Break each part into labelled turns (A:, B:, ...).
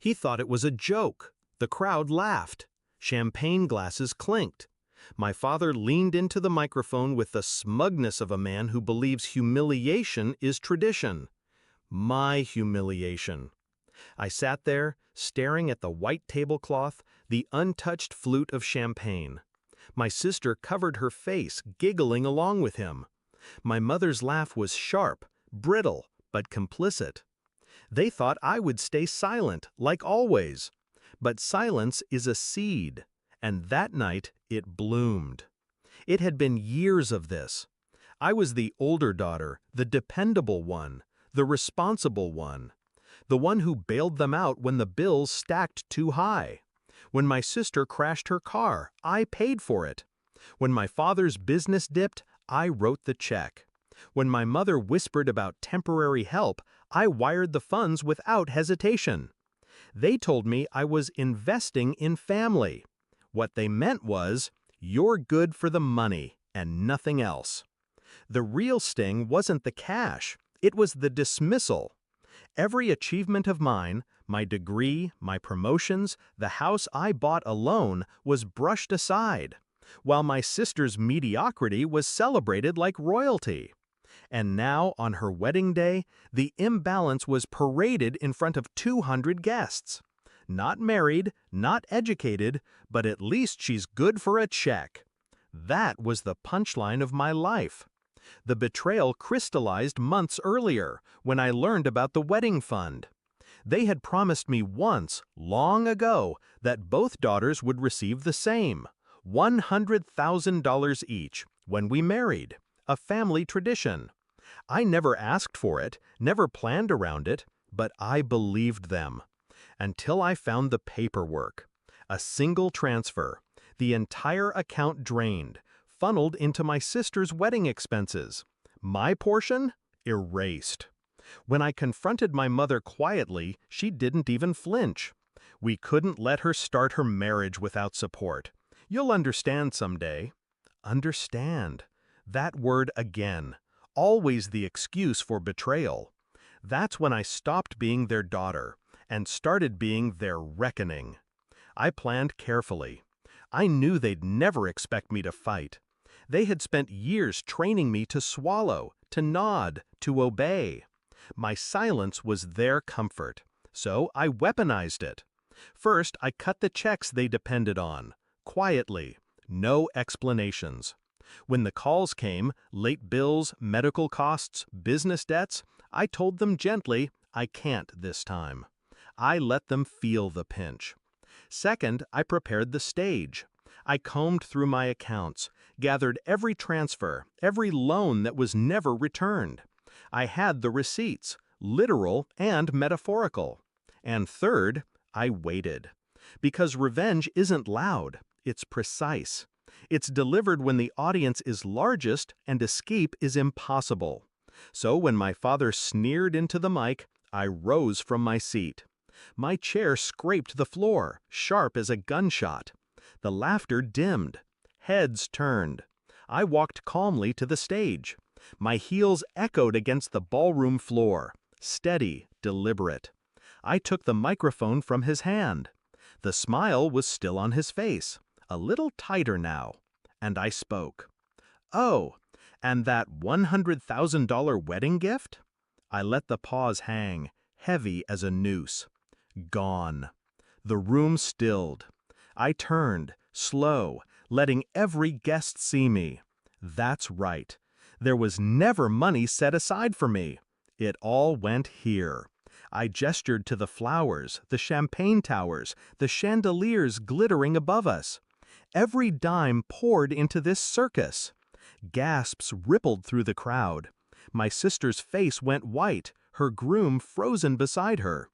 A: He thought it was a joke. The crowd laughed. Champagne glasses clinked. My father leaned into the microphone with the smugness of a man who believes humiliation is tradition. My humiliation. I sat there, staring at the white tablecloth, the untouched flute of champagne. My sister covered her face, giggling along with him. My mother's laugh was sharp, brittle, but complicit. They thought I would stay silent, like always. But silence is a seed, and that night it bloomed. It had been years of this. I was the older daughter, the dependable one, the responsible one, the one who bailed them out when the bills stacked too high. When my sister crashed her car, I paid for it. When my father's business dipped, I wrote the check. When my mother whispered about temporary help, I wired the funds without hesitation. They told me I was investing in family. What they meant was, you're good for the money and nothing else. The real sting wasn't the cash, it was the dismissal. Every achievement of mine, my degree, my promotions, the house I bought alone, was brushed aside, while my sister's mediocrity was celebrated like royalty. And now, on her wedding day, the imbalance was paraded in front of 200 guests. Not married, not educated, but at least she's good for a check. That was the punchline of my life. The betrayal crystallized months earlier, when I learned about the wedding fund. They had promised me once, long ago, that both daughters would receive the same, $100,000 each, when we married, a family tradition. I never asked for it, never planned around it, but I believed them. Until I found the paperwork. A single transfer, the entire account drained, funneled into my sister's wedding expenses. My portion? Erased. When I confronted my mother quietly, she didn't even flinch. We couldn't let her start her marriage without support. You'll understand someday. Understand. That word again. Always the excuse for betrayal. That's when I stopped being their daughter and started being their reckoning. I planned carefully. I knew they'd never expect me to fight. They had spent years training me to swallow, to nod, to obey. My silence was their comfort, so I weaponized it. First, I cut the checks they depended on, quietly, no explanations. When the calls came, late bills, medical costs, business debts, I told them gently, I can't this time. I let them feel the pinch. Second, I prepared the stage. I combed through my accounts, gathered every transfer, every loan that was never returned. I had the receipts, literal and metaphorical. And third, I waited. Because revenge isn't loud, it's precise. It's delivered when the audience is largest and escape is impossible. So when my father sneered into the mic, I rose from my seat. My chair scraped the floor, sharp as a gunshot. The laughter dimmed. Heads turned. I walked calmly to the stage. My heels echoed against the ballroom floor, steady, deliberate. I took the microphone from his hand. The smile was still on his face, a little tighter now, and I spoke. Oh, and that $100,000 wedding gift? I let the pause hang, heavy as a noose. Gone. The room stilled. I turned, slow, letting every guest see me. That's right. There was never money set aside for me. It all went here. I gestured to the flowers, the champagne towers, the chandeliers glittering above us. Every dime poured into this circus. Gasps rippled through the crowd. My sister's face went white, her groom frozen beside her.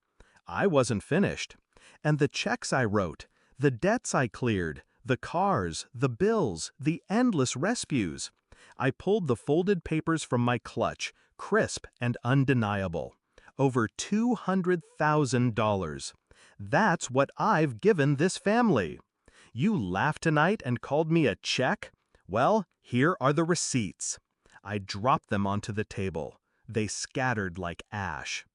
A: I wasn't finished. And the checks I wrote, the debts I cleared, the cars, the bills, the endless rescues. I pulled the folded papers from my clutch, crisp and undeniable. Over $200,000. That's what I've given this family. You laughed tonight and called me a check? Well, here are the receipts. I dropped them onto the table. They scattered like ash.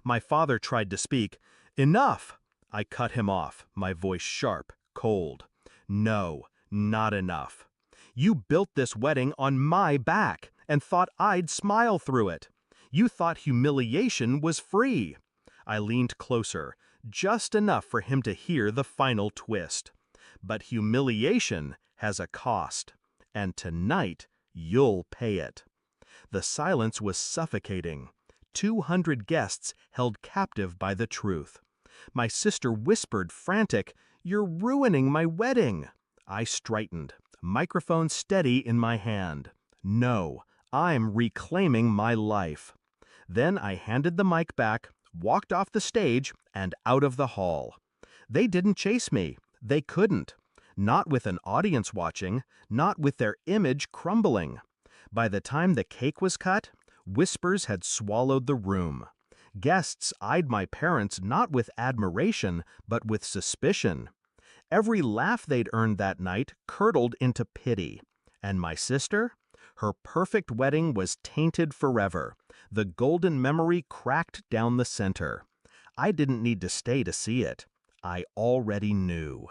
A: My father tried to speak. Enough! I cut him off, my voice sharp, cold. No, not enough. You built this wedding on my back and thought I'd smile through it. You thought humiliation was free. I leaned closer, just enough for him to hear the final twist. But humiliation has a cost, and tonight you'll pay it. The silence was suffocating. 200 guests held captive by the truth. My sister whispered, frantic, "You're ruining my wedding." I straightened, microphone steady in my hand. No, I'm reclaiming my life. Then I handed the mic back, walked off the stage, and out of the hall. They didn't chase me. They couldn't. Not with an audience watching, not with their image crumbling. By the time the cake was cut, whispers had swallowed the room. Guests eyed my parents not with admiration, but with suspicion. Every laugh they'd earned that night curdled into pity. And my sister? Her perfect wedding was tainted forever. The golden memory cracked down the center. I didn't need to stay to see it. I already knew.